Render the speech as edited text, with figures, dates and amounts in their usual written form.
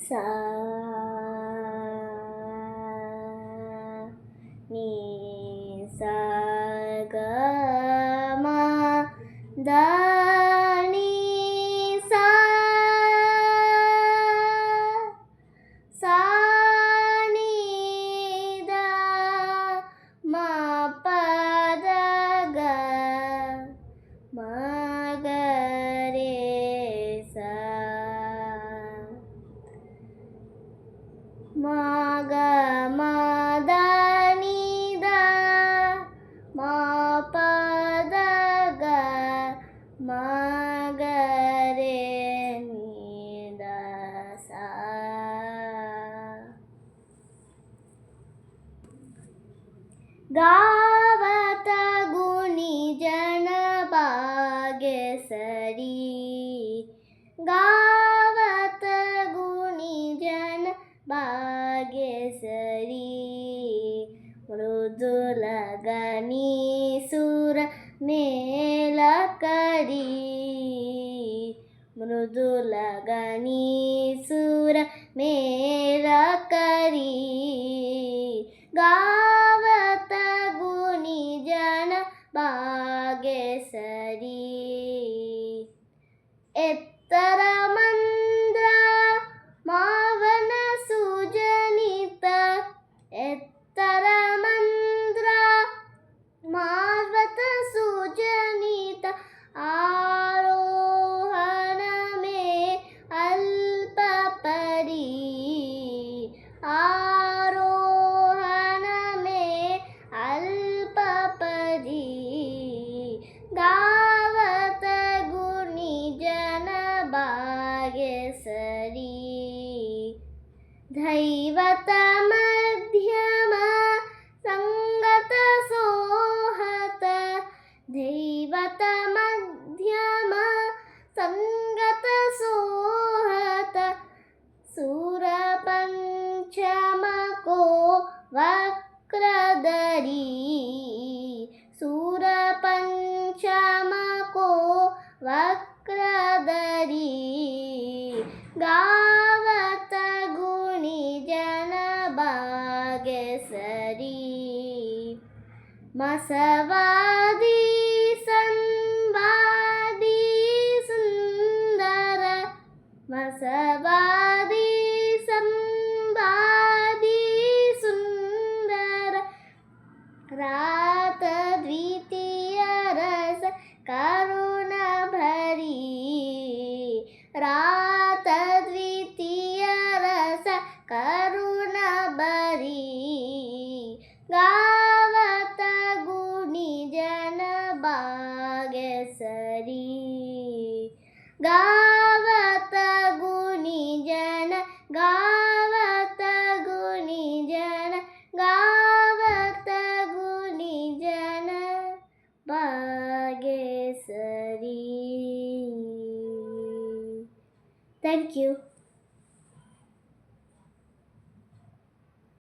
सा नि सा ग म द नि सा सा नि द म प द ग म ग रे सा म ग म ದ ನಿ ದ ಮ ಪ ದ ಗ ಮ ಗ ರೆ ನಿ ದ ಸಾ ಗಾವತ ಗುಣಿ ಜನ ಬಾಗೆಸರಿ ಗಾವತ ಗುಣಿ ಜನ ಬಾಗೆಸರಿ ಮೃದುಲ ಗನಿ ಸುರ ಮೇಲ ಕರಿ ಮೃದುಲ ಗನಿ ಸುರ ಮೇಲ ಕರಿ ಗಾವತ ಗುಣಿ ಜನ ಬಾಗೆಸರಿ ಎತ್ತರ ಮಂದ್ರ ಮಾವನ ಸುಜನಿತ ಎತ್ತರ ಮಂದ್ರ ಮಾವತ ಸುಜನಿತ ಆರೋಹಣ ಮೇ ಅಲ್ಪ ಪರಿ ಆರೋಹಣ ಮೇ ಅಲ್ಪ ಪರಿ ಗಾವತ ಗುಣಿ ಜನ ಬಾಗೆಸರಿ धैवत मध्यम संगत सोहत धैवत मध्यम संगत सोहत सुर पंचम को वक्रदरी सुर पंचम को वक्रदरी गावत गुणि जन बाಗೆಸರಿ ಮಸವಾದಿ ಸಂವಾದಿ ಸುಂದರ ಮಸವಾದಿ ಸಂವಾದಿ ಸುಂದರ ರಾತ ದ್ವಿತೀಯ ರಸ ಕರುಣ ಭರಿ ರಾತ ದ್ವಿತೀಯ ರಸ ಕರುಣ ಭರಿ ಗಾವತ ಗುಣಿ ಜನ ಬಾಗೆಸರಿ ಗಾವತ ಗುಣಿ ಜನ ಗಾವತ ಗುಣಿ ಜನ ಗಾವತ ಗುಣಿ ಜನ ಬಾಗೆಸರಿ. Thank you.